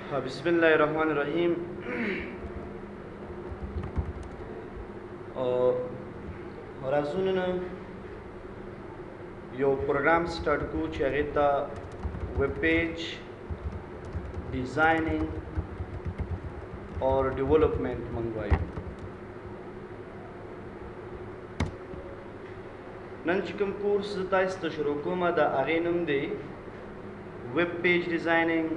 بسم الله الرحمن الرحیم. راځو یو پروګرام سٹارټ کو چې هغه ته ویب پیج ډیزاینینګ اور ډیولپمنٹ منګوایو. نن چې کوم کورس تاسو ته شروع کوم دا هغه نوم دی ویب پیج ډیزاینینګ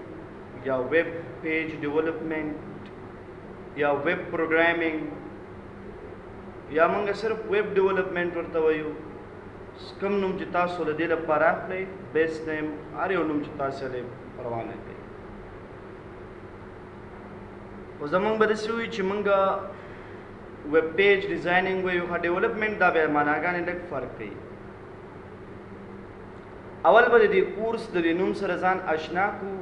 یا ویب پیج ډیولپمنٹ یا ویب پروګرامینګ یا موږ صرف ویب ډیولپمنٹ ورته وایو. کوم نوم چې تاسو له دې لپاره اخلئ بیسټ نیم هر یو نوم چې تاسو له روانه کړئ. خو زموږ به داسې وي چې موږ ویب پیج ډیزاینینګ وایو خو ډیولپمنٹ دا بیا معناګانې لږ فرق کوي. اول به د دې کورس د دې نوم سره ځان اشنا کړو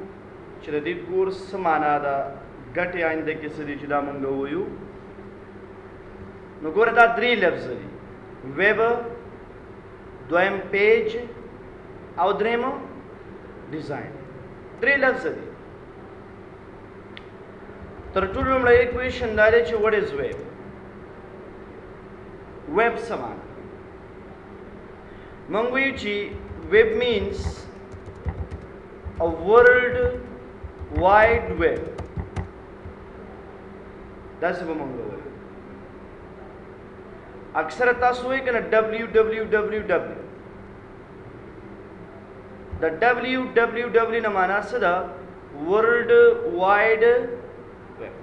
چې د دې کورس څه معنا ده، ګټې آینده کې څه دي چې دا موږ ووایو. نو ګوره دا درې لفظ دي: ویب، دویم پیج او دریم ډیزاین. درې لفظ دي. تر ټولو لومړی کوېشن دا دی چې وټ از ویب. ویب څه معنا؟ موږ وایو چې ویب مینس a world wide web. داسې به موږ وایو. اکثره تاسو وایي که نه www. د www نه معنا څه ده؟ ورلډ وایډ ویب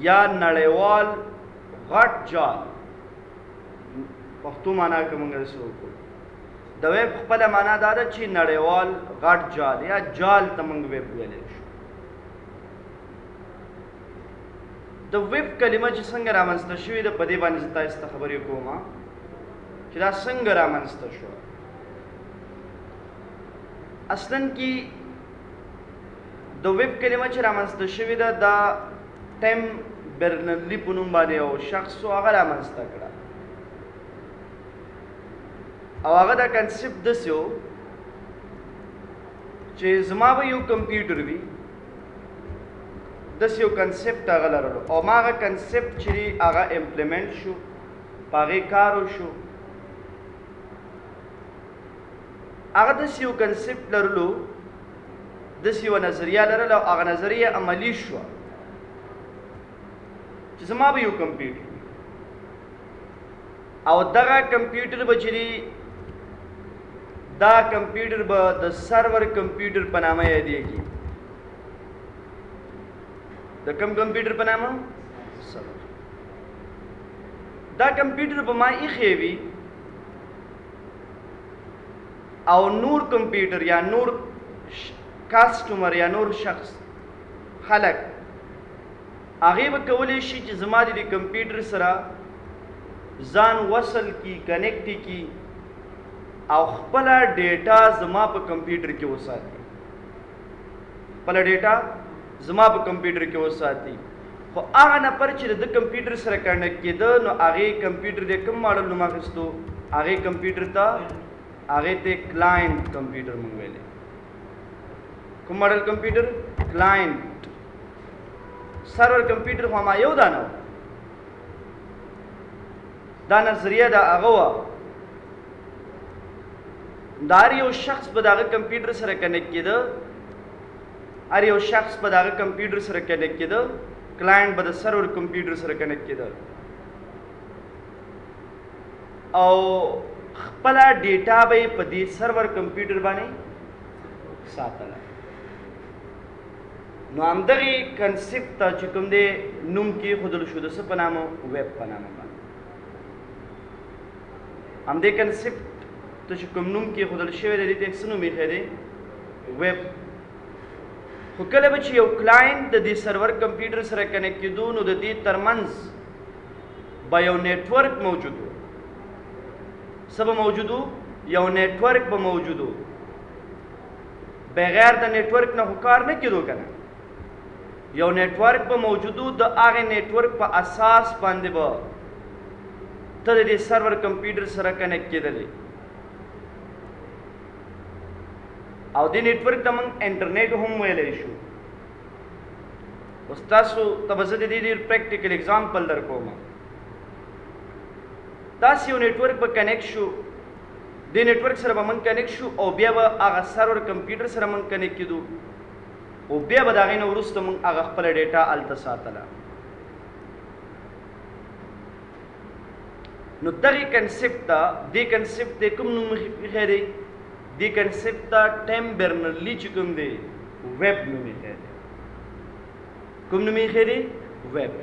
یا نړیوال غټ جال. پښتو معنا که موږ داسې وکړو. د ویب خپله معنا دا ده چې نړیوال غټ جال یا جال ته موږ ویب ویلی شو. د ویب کلمه چې څنګه رامنځته شوې ده په دې باندې زه تاسو ته خبرې کوم چې دا څنګه رامنځته شوه. اصلا کې د ویب کلمه چې رامنځته شوې ده دا ټیم برنرلی په نوم باندې یو شخص و هغه رامنځته کړه او هغه دا کنسپټ داسې و چې زما به یو کمپیوټر وي داسې یو کنسپټ هغه لرلو او ما هغه کنسپټ چې دی هغه امپلیمنټ شو، په هغې کار وشو. هغه داسې یو کنسپټ لرلو، داسې یوه نظریه لرله او هغه نظریه عملي شوه چې زما به یو کمپیوټر وي او دغه کمپیوټر به چې دی دا کمپیوټر به د سرور کمپیوټر په نامه یادېږي. د کوم کمپیوټر په نامه؟ سرور. دا کمپیوټر به ما ایښی وي او نور کمپیوټر یا نور کاسټمر یا نور شخص خلک هغې به کولی شي چې زما د دې کمپیوټر سره ځان وصل کی، کنیکټ کی او خپله ډیټا زما په کمپیوټر کې وساتي. خپله ډیټا زما په کمپیوټر کې وساتي. خو هغه نفر چې د کمپیوټر سره کنیکټ کېده نو هغې کمپیوټر د کوم ماډل نوم اخیستو؟ هغې کمپیوټر ته هغې ته کلاینټ کمپیوټر موږ ویلی. کوم ماډل کمپیوټر؟ کلاینټ. سرور کمپیوټر خو ما یو دا نه و. دا نظریه دا هغه وه د هر یو شخص به د هغه کمپیوټر سره کنیکټ کېده، هر یو شخص به د هغه کمپیوټر سره کنیکټ کېده، کلاینټ به د سرور کمپیوټر سره کنیکټ کېده او خپله ډیټا به یې په دې سرور کمپیوټر باندې ساتله. نو همدغې کنسپټ ته چې کوم دی نوم کېښودل شو د څه په نامه؟ ویب په نامه باندې. همدې کنسپټ ته چې کوم نوم کېښودل شوی دی دې ته څه نوم ایښی دی؟ ویب. خو کله به چې یو کلاینټ د دې سرور کمپیوټر سره کنیکټ کېدو نو د دې ترمنځ به یو نیټورک موجود و. څه به موجود و؟ یو نیټورک به موجود و. بغیر د نیټورک نه خو کار نه کېدو که نه. یو نیټورک به موجود و، د هغې نیټورک په اساس باندې به ته د دې سرور کمپیوټر سره کنیکټ کېدلی. او دې نیټورک ته موږ انټرنیټ هم ویلی شو. اوس تاسو ته به زه د دې ډېر پریکټیکل اگزامپل در کوم. داسې یو نیټورک به کنیکټ شو، دې نیټورک سره به موږ کنیکټ شو او بیا به هغه سرور کمپیوټر سره موږ کنیکټ کېدو او بیا به د هغې نه وروسته موږ هغه خپله ډیټا هلته ساتله. نو دغې کنسپټ ته دې کنسپټ ته کوم نوم ایښی دی؟ دې کنسپټ ته ټیم برنرلي چې کوم دی ویب نوم ایښی دی. کوم نوم ایښی دی؟ ویب.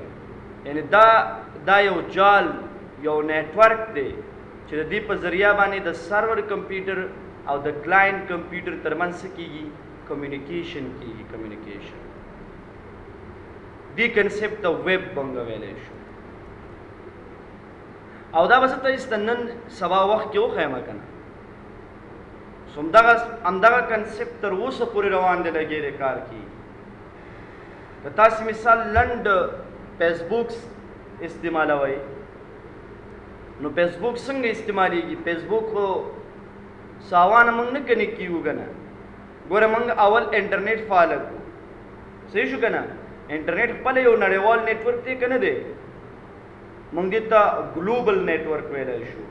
یعنې دا یو جال یو نیټورک دی چې د دې په ذریعه باندې د سرور کمپیوټر او د کلاینټ کمپیوټر ترمنځ څه کېږي؟ کمیونیکیشن کېږي. کمیونیکیشن دې کنسپټ ته ویب موږ ویلی شو. او دا به زه تاسو ته نن سبا وخت کې وښیم که نه. سو همدغه کنسپټ تر اوسه پورې روان دی، لګې دی کار کېږي. که تاسې مثال لنډ فیسبوک استعمالوئ نو فیسبوک څنګه استعمالیږي؟ فیسبوک خو ساوانه موږ نه کنیکټ کېږو که نه. ګوره موږ اول انټرنیټ فعال کړو، صحیح شو که نه؟ انټرنیټ خپله یو نړیوال نیټورک دی که نه دی؟ موږ دې ته ګلوبل نیټورک ویلی شو.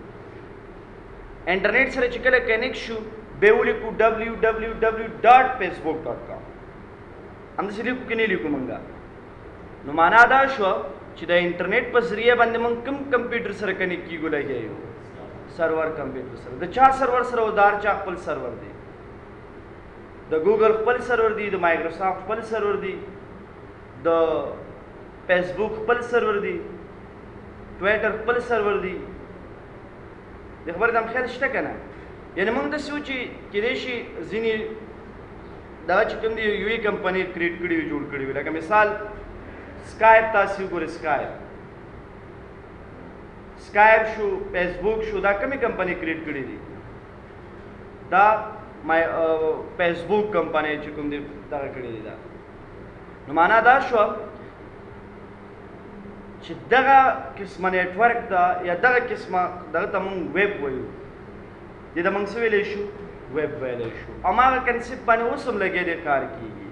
انټرنیټ سره چې کله کنیکټ شو بیا ولیکو www.facebook.com. همداسې لیکو که نه لیکو موږ؟ نو معنا دا شوه چې د انټرنیټ په ذریعه باندې موږ کوم کمپیوټر سره کنیکټ کېږو؟ لګیا یو سرور کمپیوټر سره. د چا سرور سره؟ د هر چا خپل سرور دی. د ګوګل خپل سرور دی، د مایکروسافټ خپل سرور دی، د فیسبوک خپل سرور دی، ټویټر خپل سرور دی. د خبرې دم خیال شته که نه؟ یعنې موږ داسې وو چې کېدای شي ځینې دغه چې کوم دی یوې کمپنۍ کریټ کړي وي، جوړ کړي وي. لکه مثال سکایپ تاسې وګورئ، سکایپ شو، فیسبوک شو، دا کومې کمپنۍ کریټ کړي دي؟ دا فیسبوک کمپنۍ چې کوم دی دغه کړي دي. دا نو معنا دا شوه چې دغه قسمه نیټورک ته یا دغه قسمه دغه ته موږ ویب وایو. دې ته موږ څه ویلی شو؟ ویب ویلی شو. هماغه کنسپټ باندې اوس هم لګیا دی کار کېږي.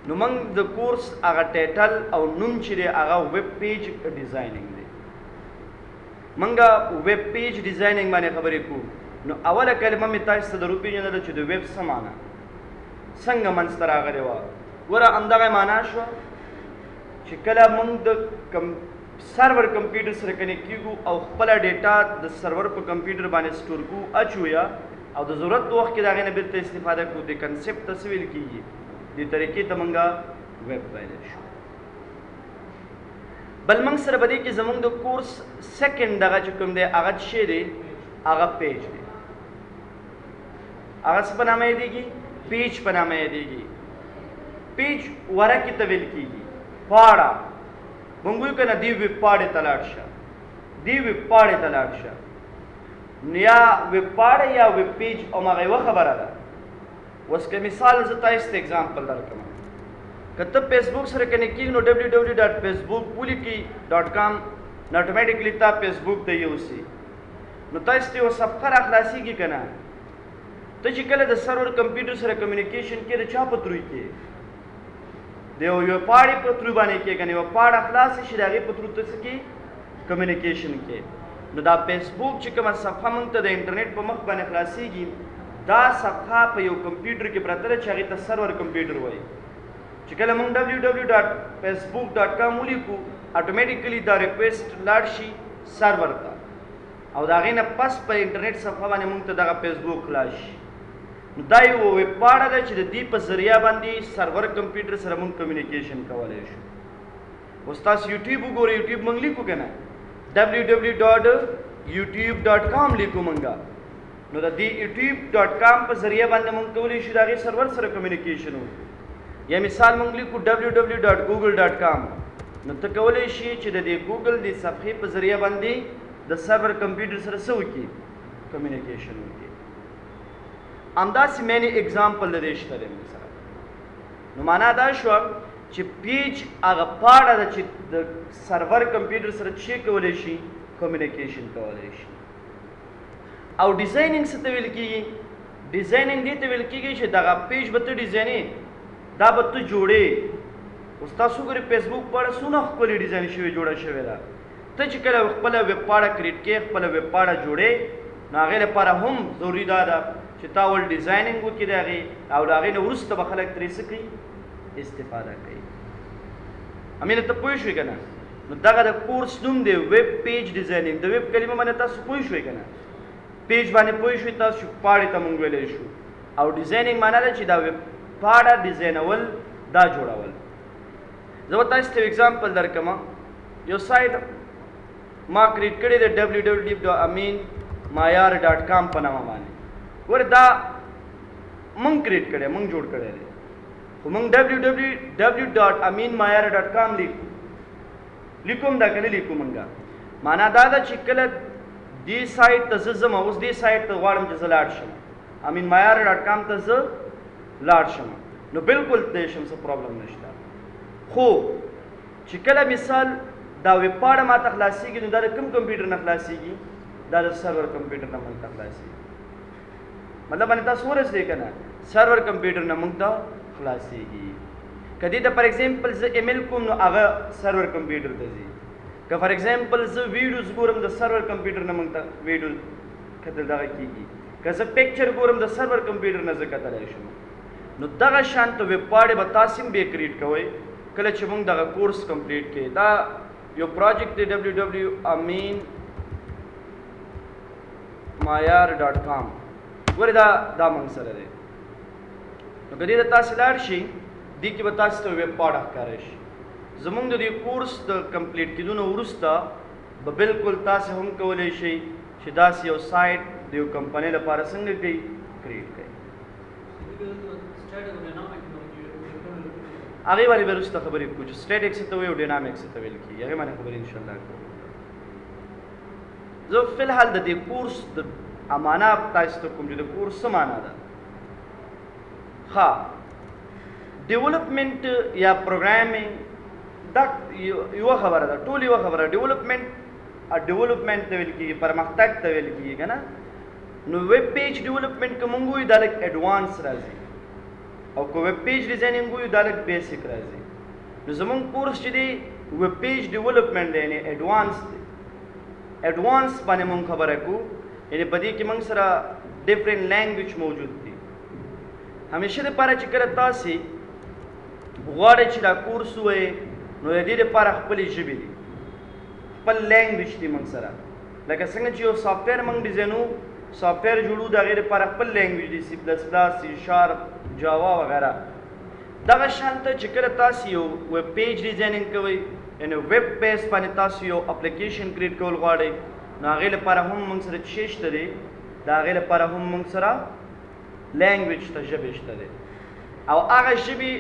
نو موږ د کورس هغه ټایټل او نوم چې دی هغه ویب پیج ډیزایننګ دی. موږ ویب پیج ډیزایننګ باندې خبرې کوو. نو اوله کلمه مې تاسو ته در وپېژندله چې د ویب څه معنا څنګه منځته راغلې وه. ګوره همدغه معنا شوه چې کله موږ د سرور کمپیوټر سره کنیکټ کېږو او خپله ډیټا د سرور په کمپیوټر باندې سټور کوو، اچو یا او د ضرورت په وخت کې د هغې نه بېرته استفاده کوو. د کنسپټ ته څه ویل کېږي؟ دې طریقې ته موږ ویب ویلی شو. بل موږ سره به دې کې زموږ د کورس سیکنډ دغه چې کوم دی هغه څه شی دی؟ هغه پیج دی. هغه څه په نامه یادېږي؟ پیج په نامه یادېږي. پیج ورکې ته ویل کېږي، پاړه. موږ وایو که نه دې ویب پاړې ته لاړ شه، دې ویب پاړې ته لاړ شه. یا ویب پاړه یا ویب پیج هماغه یوه خبره ده. اوس که مثال زه تاسو ته اگزامپل درکړم، که ته فیسبوک سره کنیکټ کېږي نو www.facebook ولیکي .com نو اټومیټیکلی تا فیسبوک ته یوسي. نو تاسو ته یو صفحه را خلاصېږي که نه؟ ته چې کله د سرور کمپیوټر سره کمیونیکیشن کې د چا په تروی کې؟ د یوه پاړې په تروی باندې کې که نه یوه پاړه خلاصې شي د هغې په ترو ته څه کې؟ کمیونیکیشن کې. نو دا فیسبوک چې کومه صفحه موږ ته د انټرنیټ په مخ باندې خلاصېږي دا صفحه په یو کمپیوټر کې پرته ده چې هغې ته سرور کمپیوټر وایي. چې کله موږ www.facebook.com ولیکو اټومیټیکلی دا ریکویسټ لاړ شي سرور ته او د هغې نه پس په انټرنیټ صفحه باندې موږ ته دغه فیسبوک خلاص شي. نو دا یو ویب پاړه ده چې د دې په ذریعه باندې سرور کمپیوټر سره موږ کمیونیکیشن کولی شو. اوس تاسو یوټیوب وګورئ، یوټیوب موږ لیکو که نه؟ www.youtube.com لیکو موږ. نو د دې youtube.com په ذریعه باندې موږ کولی شو د هغې سرور سره کمیونیکیشن وکړو. یا مثال موږ لیکو www.google.com نو ته کولی شي چې د دې ګوګل د صفحې په ذریعه باندې د سرور کمپیوټر سره څه وکړي؟ کمیونیکیشن وکړي. همداسې مینې اګزامپل د دې شته دی موږ سره. نو معنا دا شوه چې پیج هغه پاړه ده چې د سرور کمپیوټر سره څه کولی شي؟ کمیونیکیشن کولی شي. او ډیزایننګ څه ته ویل کېږي؟ ډیزایننګ دې ته ویل کېږي چې دغه پیج به ته ډیزاینې، دا به ته جوړې، اوس تاسو ګورئ فیسبوک پاڼه څونه ښکلې ډیزاین شوې جوړه شوې ده. ته چې کله خپله ویب پاڼه کریټ کې خپله ویب پاڼه جوړې نو هغې لپاره هم ضروري دا ده چې تا ول ډیزاینینګ وکړي د هغې او د هغې نه وروسته به خلک ترې څه کوي استفاده کوي. امینه ته پوه شوې که نه؟ نو دغه د کورس نوم دی ویب پیج ډیزاینینګ. د ویب کلمه باندې تاسو پوه شوئ که نه؟ پیج باندې پوه شوئ تاسو پاڼې ته موږ ویلی شو او ډیزاینینګ معنا ده چې دا ویب پاڼه ډیزاینول دا جوړول. زه به تاسو ته یو اگزامپل درکړم. یو سایټ ما کریټ کړی دی www.aminmayar.com په نامه باندې. ګوره دا موږ کریټ کړی موږ جوړ کړی دی خو موږ www.aminmayar.com لیکو هم دا که نه لیکو موږ معنا دا ده چې کله دې سایټ ته زه ځم اوس دې سایټ ته غواړم چې زه لاړ شم aminmayar.com ته زه لاړ شم نو بالکل دی شم څه پرابلم نشته. خو چې کله مثال دا ویب پاڼه ما ته خلاصېږي نو دا د کوم کمپیوټر نه خلاصېږي؟ دا د سرور کمپیوټر نه موږ ته خلاصېږي. مطلب باندې تاسو ورسېږئ که نه سرور کمپیوټر نه موږ ته خلاصېږي. که دې ته فار ایگزامپل زه ایمیل کوم نو هغه سرور کمپیوټر ته ځي. که فار ایگزامپل زه ویډیوز ګورم د سرور کمپیوټر نه موږ ته ویډیو کتل دغه کېږي. که زه پکچر ګورم د سرور کمپیوټر نه زه کتلی شم. نو دغه شانته ویب پاڼې به تاسې هم بیا کریټ کوئ کله چې موږ دغه کورس کمپلیټ کړي. دا یو پروجیکټ دی www.aminmayar.com. ګورې دا موږ سره دی. نو که دې ته تاسې لاړ شئ دې کې به تاسې ته ویب پاڼه ښکاره شي. زموږ د دې کورس د کمپلیټ کېدو نه وروسته به بالکل تاسې هم کولی شئ چې داسې یو سایټ د یو کمپنۍ لپاره څنګه کوي کریټ کوي. هغې باندې به وروسته خبرې کوو چې سټیټکس ته وایي او ډینامیکس ته ویل کېږي. هغې باندې خبرې انشاءالله کوو. زه فی الحال د دې کورس د معنا تاسو ته کوم چې د کورس څه معنا ده. ښه ډیولپمنټ یا پروګرامینګ دا یوه خبره ده ټول یوه خبره. ډیولپمنټ ته ویل کېږي پرمختګ ته ویل کېږي که نه. نو ویب پیج ډیولپمنټ که موږ وایو دا لږ ایډوانس راځي او که ویب پیج ډیزاینینګ وایو دا لږ بیسک راځي. نو زموږ کورس چې دی ویب پیج ډیولپمنټ دی یعنې ایډوانس دی. ایډوانس باندې موږ خبره کوو یعنې په دې کې موږ سره ډفرنٹ لینګویج موجود دي. همیشه دپاره چې کله تاسې غواړئ چې دا کورس ووایئ نو د دې دپاره خپلې ژبې دي خپل لینګویج دي موږ سره. لکه څنګه چې یو سافټویر موږ ډیزاینو سافټویر جوړو د هغې دپاره خپل لینګویج دی سی پلس پلس سی شارپ جاوا وغیره. دغه شانته چې کله تاسې یو ویب پیج ډیزاینینګ کوئ یعنې ویب بیس باندې تاسو یو اپلیکیشن کریټ کول غواړئ نو هغې لپاره هم موږ سره څه شته دی د هغې لپاره هم موږ سره لینګویج ته ژبې شته دی. او هغه ژبې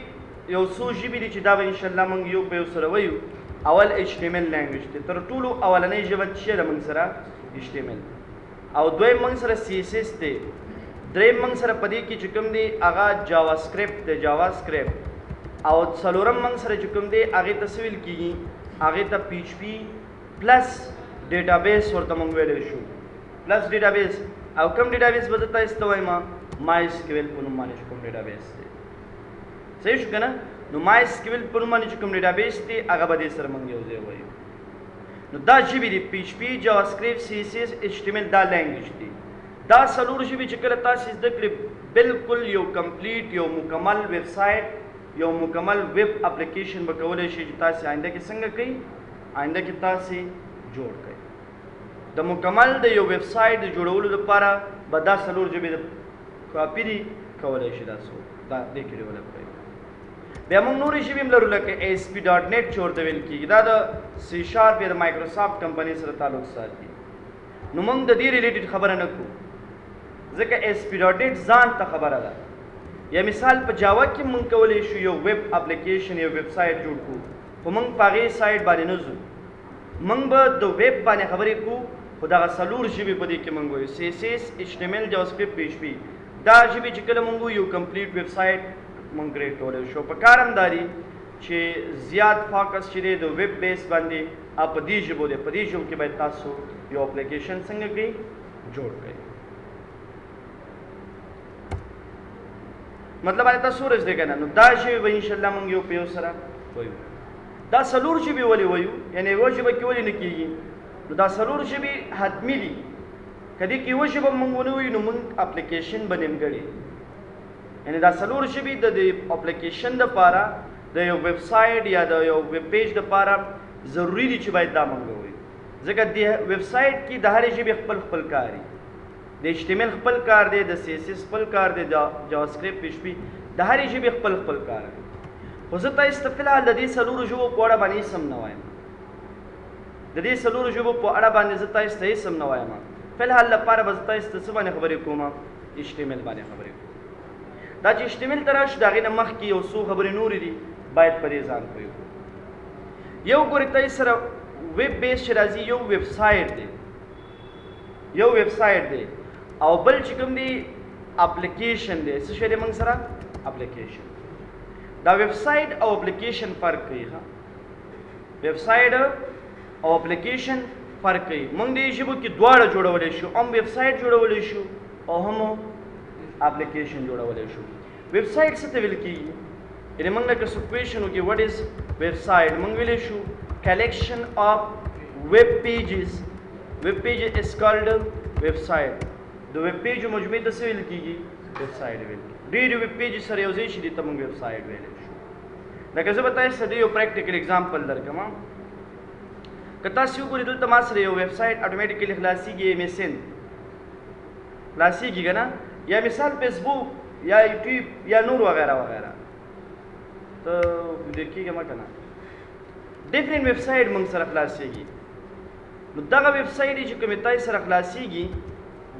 یو څو ژبې دي چې دا به انشاءالله موږ یو په یو سره وایو. اول HTML لینګویج دی تر ټولو اولنۍ ژبه څه ده موږ سره HTML. او دویم موږ سره CSS دی. دریم موږ سره په دې کې چې کوم دی هغه جاوا سکرپټ دی جاوا سکرپټ. او څلورم موږ سره چې کوم دی هغې ته څه ویل کېږي هغې ته PHP پلس ډیټابیس ورته موږ ویلی شو پلس ډیټابیس. او کوم ډیټابیس به زه تاسو ته وایم MySQL په نوم باندې چې کوم ډیټابیس دی. صحیح شو که نه؟ نو MySQL په نوم باندې چې کوم ډیټابیس دی هغه به دې سره موږ یو ځای وایو. نو دا ژبې دي PHP جاوا سکرپټ CSS HTML دا لینګویج دي. دا څلور ژبې چې کله تاسې زده کړې بالکل یو کمپلیټ یو مکمل ویب سایټ یو مکمل ویب اپلیکیشن به کولی شي چې تاسې آینده کې څنګه کوئ آینده کې تاسې جوړ کړئ. د مکمل د یو ویب سایټ د جوړولو لپاره به دا څلور ژبې د کاپي دي کولی شي دا دې کې ډیولپ کړئ. بیا موږ نورې ژبې هم لرو لکه ASP.NET چې ورته ویل کېږي دا د C# یا د مایکروسافټ کمپنۍ سره تعلق ساتي. نو موږ د دې ریلیټډ خبره نه کوو ځکه ASP.NET ځان ته خبره ده. یا مثال په جاوا کې موږ کولی شو یو ویب اپلیکیشن یو ویب سایټ جوړ کړو خو موږ په هغې سایټ باندې نه ځو. موږ به د ویب باندې خبرې کوو خو دغه څلور ژبې په دې کې موږ وایو CSS HTML جاوا سکرپټ PHP. دا ژبې چې کله موږ یو کمپلیټ ویب سایټ موږ کریټ کولی شو. په کار هم دا دي چې زیات فوکس چې دی د ویب بیس باندې او په دې ژبو دی. په دې ژبو کې باید تاسو یو اپلیکیشن څنګه کوئ جوړ کړئ. مطلب باندې تاسو ورځ دی که نه. نو دا ژبې به انشاءالله موږ یو په یو سره وایو. دا څلور ژبې ولې وایو؟ یعنې یوه ژبه کې ولې نه کېږي؟ نو دا څلور ژبې حتمي دي. که دې کې یوه ژبه موږ ونه وایو نو موږ اپلیکیشن به نیمګړې. یعنې دا څلور ژبې د اپلیکیشن دپاره د یو ویب سایټ یا د یو ویب پیج دپاره ضروري دي چې باید دا موږ ووایو. ځکه دې ویب سایټ کې د هرې ژبې خپل خپل کار دی. د HTML خپل کار دی، د CSS خپل کار دی، د جاواسکرپټ PHP د هرې ژبې خپل خپل کار دی. خو زه تاسو ته فلحال د دې څلورو ژبو په اړه باندې هېڅ هم نه وایم. د دې څلورو ژبو په اړه باندې زه تاسو ته هېڅ هم نه وایم. فلحال لپاره به زه تاسو ته څه باندې خبرې کوم؟ HTML باندې خبرې کوم. دا چې HTML ته راشو د هغې نه مخکې یو څو خبرې نورې دي باید په دې ځان پوه کړو. یو ګورې تاسو سره ویب بیس چې راځي یو ویب سایټ دی، یو ویب سایټ دی، او بل چې کوم دی اپلیکیشن دی. څه شی دی موږ سره؟ اپلیکیشن. دا ویب سایټ او اپلیکیشن فرق کوي. ها، ویب سایټ او اپلیکیشن فرق کوي. موږ دې ژبو کې دواړه جوړولی شو، هم ویب سایټ جوړولی شو او هم اپلیکیشن جوړولی شو. ویب سایټ څه ته ویل کېږي؟ یعنې موږ لکه څه کوېشن وکړي وټ از ویب سایټ، موږ ویلی شو collection of web pages. Web page is called website. د ویب پیج مجموعې ته څه ویل کېږي؟ ویب سایټ ویل کېږي. ډېرې ویب پیج سره یو ځای شي دې ته موږ ویب سایټ ویلی شو. لکه زه به تاسو ته یو پریکټیکل اگزامپل درکړم. که تاسو وګورئ دلته ما سره یو ویب سایټ اټومیټیکلی خلاصېږي، MSN خلاصېږي که نه، یا مثال فیسبوک یا یوټیوب یا نور وغیره وغیره. ته دې کېږه مه که نه، ډفرنٹ ویب سایټ موږ سره خلاصېږي. نو دغه ویب سایټ چې کومې تاسو سره خلاصېږي،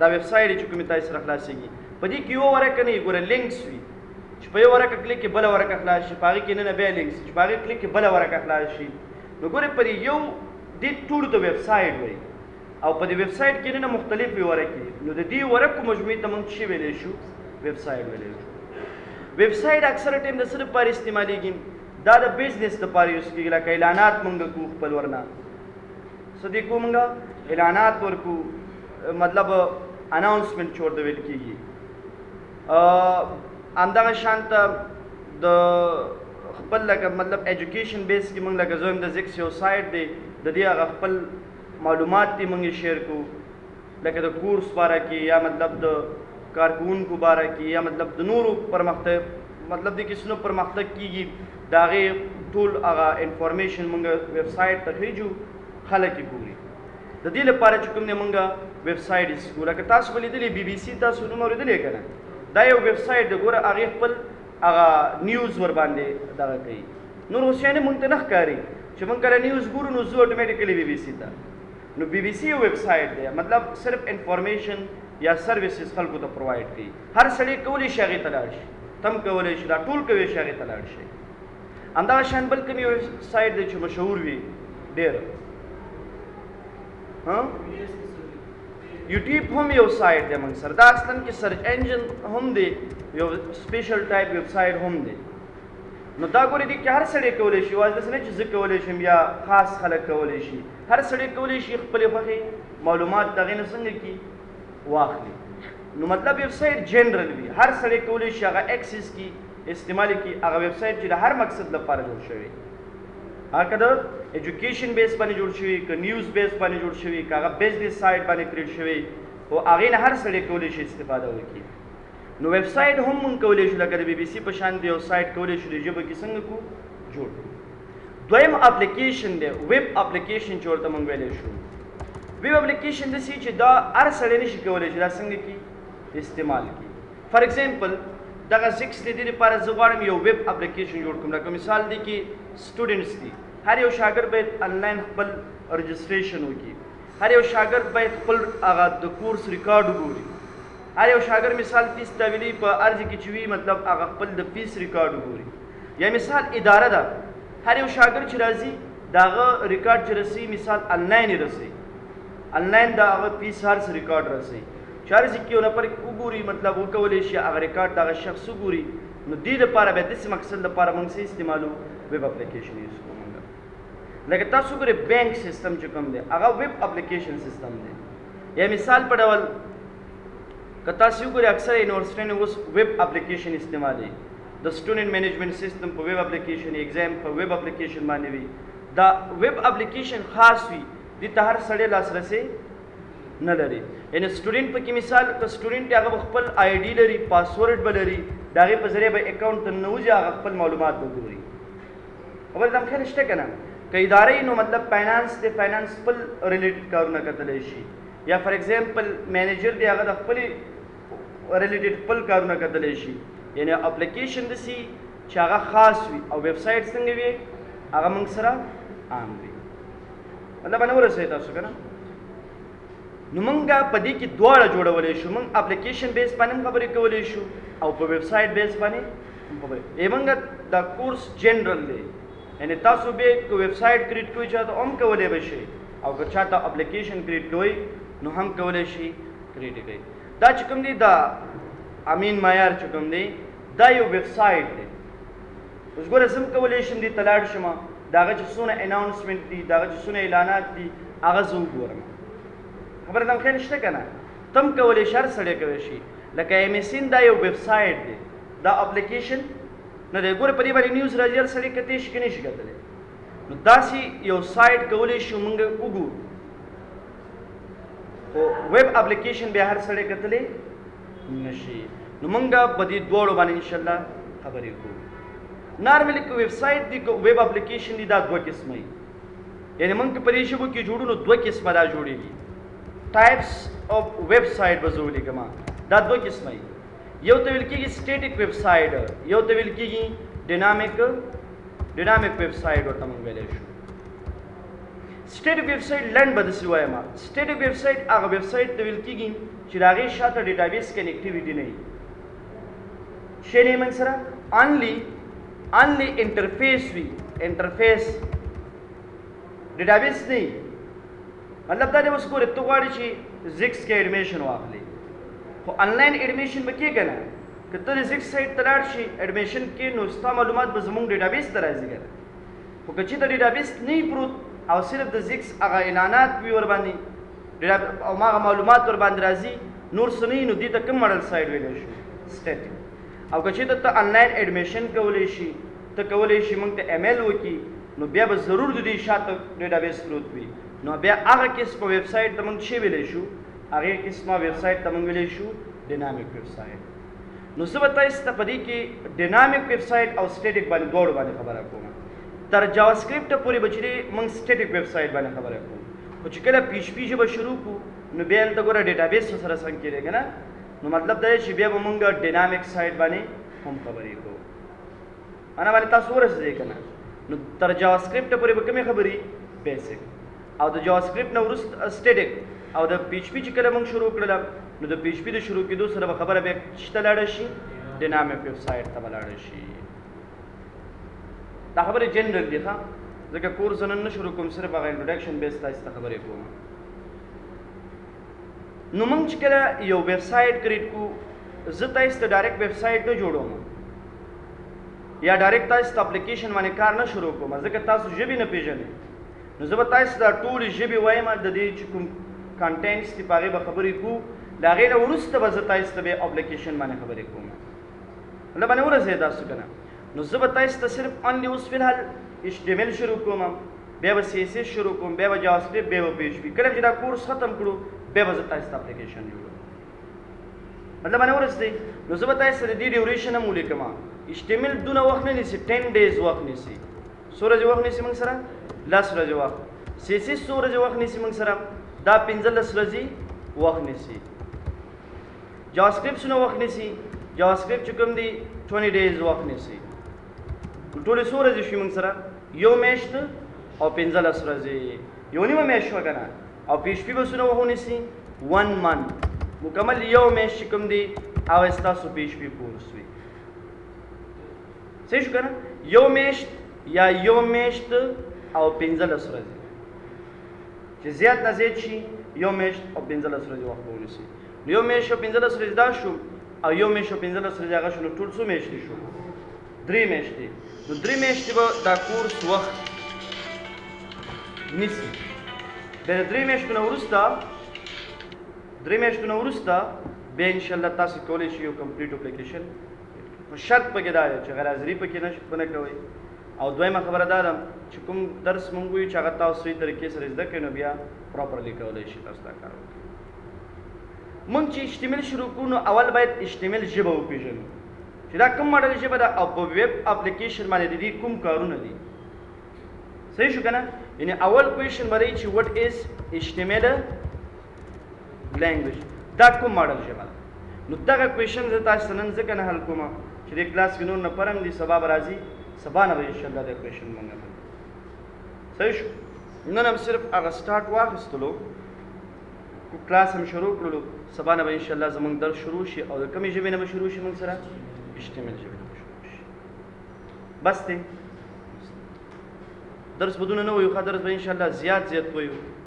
دا ویب سایټ چې کومې تاسو سره خلاصېږي، په دې کې یوه ورقه نه وي، ګوره لینکس وي چې په یو ورقه کلیک کې بله ورقه خلاص شي، په هغې کې نه بیا لینکس چې په هغې کلیک کې بله ورقه خلاص شي. نو ګورې په دې یو دې ټولو ته ویب سایټ وایي، او په دې ویب سایټ کې نه مختلفې ورقې. نو د دې ورقو مجموعې ته موږ څه ویلی شو؟ ویب سایټ ویلی شو. ویب سایټ اکثره ټایم د څه لپاره استعمالېږي؟ دا د بزنس لپاره یوز کېږي. لکه اعلانات موږ کوو خپل ورنه، څه دې کوو موږ؟ اعلانات ورکو، مطلب اناونسمنټ چې ورته ویل کېږي. همدغه شانته د خپل لکه مطلب ایجوکیشن بیس کې موږ لکه زویم د زیکس یو سایټ دی، د دې هغه خپل معلومات دي موږ یې شیر کوو، لکه د کورس باره کې یا مطلب د کارکوونکو باره کې یا مطلب د نورو پرمختګ مطلب دې کې څنګه پرمختګ کېږي د هغې ټول هغه انفارمیشن موږ ویب سایټ ته خېږو، خلک یې ګوري. د دې لپاره چې کوم دی موږ ویب سایټ یوز کوو. لکه تاسو به لیدلی BBC تاسو نوم اورېدلی که نه؟ دا یو ویب سایټ دی، ګوره هغې خپل هغه نیوز ورباندې دغه کوي. نور اوس شیانې موږ ته نه ښکاري چې موږ کله نیوز ګورو نو ځو اټومیټیکلی BBC ته. نو BBC یو ویب سایټ دی، مطلب صرف انفارمیشن یا سروسز خلکو ته پرووایډ کوي. هر سړی کولی شي هغې ته لاړ شي، تم کولی شي، دا ټول کولی شي هغې ته لاړ شي. همدغه شان بل کوم یو ویب سایټ دی چې مشهور وي ډېر؟ یوټیوب هم یو سایټ دی موږ سره. دا اصلا کې سرچ انجن هم دی، یو سپیشل ټایپ ویب سایټ هم دی. نو دا ګورې دې کې هر سړی کولی شي، یوازې داسې نه چې زه کولی شم یا خاص خلک کولی شي. هر سړی کولی شي خپلې خوښې معلومات د هغې نه څنګه کړي؟ واخلي. نو مطلب ویب سایټ جنرل وي، هر سړی کولی شي هغه ایکسس کړي، استعمال کړي. هغه ویب سایټ چې د هر مقصد لپاره جوړ شوی، هغه که د ایجوکیشن بیس باندې جوړ شوي، که نیوز بیس باندې جوړ شوي، که هغه بزنس سایټ باندې کریټ شوی، خو هغې نه هر سړی کولی شي استفاده وکړي. نو ویب سایټ هم موږ کولی شو لکه د BBC په شان د یو سایټ کولی شو د ژبه کې څنګه کړو؟ جوړ. دویم اپلیکیشن دی، ویب اپلیکیشن چې ورته موږ ویلی شو. ویب اپلیکیشن داسې چې دا هر سړی نشي کولی چې دا څنګه کړي؟ استعمال کړي. فار ایگزامپل دغه زیکس د دې لپاره زه غواړم یو ویب اپلیکیشن جوړ کړم. لکه مثال دی کې سټوډنټس دي، هر یو شاګرد باید آنلاین خپل رجسټریشن وکړي، هر یو شاګرد باید خپل هغه د کورس ریکارډ وګوري، هر یو شاګرد مثال فیس تحویلي په ارزي کې چې وي مطلب هغه خپل د فیس ریکارډ وګوري. یا مثال اداره ده، هر یو شاګرد چې راځي د هغه ریکارډ چې رسوي مثال آنلاین یې رسوي، آنلاین د هغه فیس هر څه ریکارډ رسوي. چې هر ځای کې یو نفر وګوري مطلب وکولی شي هغه ریکارډ د هغه شخص وګوري. نو دې لپاره بیا داسې مقصد لپاره موږ څه استعمالو؟ ویب اپلیکیشن یوز کوو. لکه تاسو ګورئ بینک سیستم چې کوم دی هغه ویب اپلیکیشن سیستم دی. یا مثال په ډول که تاسو وګورئ اکثره یونیورسټیانې اوس ویب اپلیکیشن استعمالوي. د سټوډنټ مینجمنت سیستم په ویب اپلیکیشن ایگزام په ویب اپلیکیشن باندې وي دا ویب اپلیکیشن خاص وي دې ته هر سړی لاسرسي نه لري یعنی سټوډنټ په کې مثال که سټوډنټ هغه خپل آی ډي لري پاسورډ به لري د هغې په ذریعه به اکاونټ ته ننوځي هغه خپل معلومات به ګوري خبر دم خیال شته که نه که ادارې نو مطلب فاینانس دی فاینانس خپل ریلیټډ کارونه کتلی شي یا فار ایگزامپل مینیجر دی هغه د خپلې ریلیټډ خپل کارونه کتلی شي یعنی اپلیکیشن داسې چې هغه خاص وي او ویب سایټ څنګه وي هغه موږ سره عام وي مطلب باندې ورسوي تاسو که نه نو موږ په دې کې دواړه جوړولی شو موږ اپلیکیشن بیس باندې هم خبرې کولی شو او په ویب سایټ بیس باندې هم خبرې موږ دا کورس جنرل دی یعنی تاسو به که ویب سایټ کریټ کوئ چاته هم کولی به شئ او که چاته اپلیکیشن کریټ کوئ نو هم کولی شي کریټ کوئ دا چې کوم دی دا امین معیار چې کوم دی دا یو ویب سایټ دی اوس ګوره زه هم کولی شم دې ته لاړ شم د هغه چې څونه اناونسمنټ دي د هغه چې څونه اعلانات دي هغه زه وګورم خبره دم خیال شته که نه تم کولی شي هر سړی کولی شي لکه امیسین دا یو ویب سایټ دی دا اپلیکیشن نه دی ګوره په دې باندې نیوز راځي هر سړی کتی شي که نه شي کتلی نو داسې یو سایټ کولی شو موږ وګورو خو ویب اپلیکیشن بیا هر سړی کتلی نه شي نو موږ په دې دواړو باندې انشاءالله خبرې کوو نارملی که ویب سایټ دی که ویب اپلیکیشن دی دا دوه قسمه یعنی موږ که په دې ژبو کې جوړو نو دوه قسمه دا جوړېږي ټایپس آف ویب سایټ به زه ولیکم دا دوه قسمه یو ته ویل کېږي سټیټک ویب سایټ یو ته ویل کېږي ډینامیک ویب سایټ ورته موږ ویلی شو سټیټک ویب سایټ لنډ به داسې وایم سټیټک ویب سایټ هغه ویب سایټ ته ویل کېږي چې د هغې شاته ډیټابیس کنیکټیویټي نه وي شی نه موږ سره انلی انټرفیس وي انټرفیس ډیټابیس نه وي مطلب دا دی اوس ګورې ته غواړې چې زیکس کې ایډمیشن واخلې خو آنلاین ایډمیشن به کېږه نه که ته د زیکس سایټ ته لاړ شي ایډمیشن کې نو ستا معلومات به زموږ ډیټابیس ته راځي که نه خو که چېرته ډیټابیس نه وي پروت او صرف د زیکس هغه اعلانات وي ورباندې او هغه معلومات ورباندې راځي نور څه نه وي نو دې ته کوم ماډل سایټ ویلی شو سټیټک او که چېرته ته آنلاین ایډمیشن کولی شي ته کولی شي موږ ته ایمیل وکړي نو بیا به ضرور د دې شاته ډیټابیس پروت وي نو بیا هغه قسمه ویب سایټ ته موږ څه ویلی شو هغې قسمه ویب سایټ ته موږ ویلی شو ډینامیک ویب سایټ نو زه به تاسو ته په دې کې ډینامیک ویب سایټ او سټیټک باندې دواړو باندې خبره کوم تر جاوا سکرپټه پورې به چې موږ سټیټک ویب سایټ باندې خبره کوو خو چې کله پی ایچ پي ژبه شروع کړو نو بیا هلته ګوره ډیټابیس سره څنګه کېدی که نه نو مطلب دا دی چې بیا به موږ ډینامیک سایټ باندې هم خبرې کوو انا باندې تاسو ورسېدئ که نه نو تر جاوا سکرپټه پورې به کومې خبرې بیسک او د جاوا سکرپټ نه وروسته سټیټک او د پی ایچ پي چې کله موږ شروع کړله نو د پی ایچ پي د شروع کېدو سره به خبره بیا څه ته لاړه شي ډینامیک ویب سایټ ته به لاړه شي دا خبرې جنرل دي ښه ځکه کورس نن نه شروع کوم صرف هغه انټروډکشن بیس تاسو ته خبرې کوم نو موږ چې کله یو ویب سایټ کریټ کړو زه تاسو ته ډایرکټ ویب سایټ نه جوړوم یا ډایرکټ تاسو ته اپلیکیشن باندې کار نه شروع کوم ځکه تاسو ژبې نه پېژنئ نو زه به تاسو ته ټولې ژبې وایم د دې چې کوم کنټینټس دي په هغې به خبرې کوو د هغې نه وروسته به زه تاسو ته بیا اپلیکیشن باندې خبرې کوم مطلب باندې ورسېد تاسو که نه نو زه به تاسو ته صرف انلی اوس فی الحال ایچ ټي ایم ایل شروع کوم بیا به سی ایس ایس شروع کوم بیا به جاوا سکرپټ بیا به پی ایچ پي کله چې دا کورس ختم کړو بیا به زه تاسو ته اپلیکیشن جوړوم مطلب باندې ورسېدی نو زه به تاسو ته د دې ډیوریشن هم ولیکم ایچ ټي ایم ایل دونه وخت نه نیسي 10 days وخت نیسي څو ورځې وخت نیسي موږ سره 10 ورځې وخت سی ایس ایس څو ورځې وخت نیسي موږ سره دا 15 ورځې وخت نیسي جاوا سکرپټ څونه وخت نیسي جاوا سکرپټ چې کوم دی 20 days وخت نیسي ټولې څو ورځې شوي موږ سره یو میاشت او 15 ورځې یو نیمه میاشت شوه که نه او پی ایچ پي به څونه وخت ونیسي 1 month مکمل یو میاشت چې کوم دی هغه ستاسو پی ایچ پي کورس وي صحیح شو که نه یو میاشت یا یو میاشت او 15 ورځې چې زیات نه زیات شي یو میاشت او 15 ورځې وخت به ونیسي یو میاشت او 15 ورځې دا شو او یو میاشت او 15 ورځې هغه شو نو ټول څو میاشتې شو 3 میاشتې نو 3 میاشتې به دا کورس وخت نیسي بیا د 3 میاشتو نه وروسته بیا انشاءالله تاسو کولی شئ یو کمپلیټ اپلیکیشن شرط پکې دا دی چې غیر حاضري پکې نه کوئ. او دویمه خبره دا ده چې کوم درس مونږ وایو چې هغه تاسو صحیح طریقې سره زده کړئ نو بیا پراپرلی کولی شي تاسو دا کار وکړئ. مونږ چې اشتمل شروع کړو نو اول باید اشتمل ژبه وپېژنو چې دا کوم ماډل ژبه ده او په ویب اپلیکیشن باندې د دې کوم کارونه دي. صحیح شو که نه؟ یعنې اول کوېشن به دی چې وټ از اشتمل لینګویج، دا کوم ماډل ژبه ده. نو دغه کوېشن زه تاسو ته نن ځکه نه حل کوم چې دې کلاس کې نور نفر هم دي، سبا به راځي، سبا نه به انشاءالله دا کوېشن مونږ حل کوو. صحیح شو؟ نن هم صرف هغه سټارټ واخیستلو، کلاس هم شروع کړلو، سبا نه به انشاءالله زموږ درس شروع شي او د کومې ژبې نه به شروع شي مونږ سره؟ اشتمل ژبې نه به شروع شي. بس دی درس بدونه نه وایو، ښه درس به انشاءالله زیات وایو.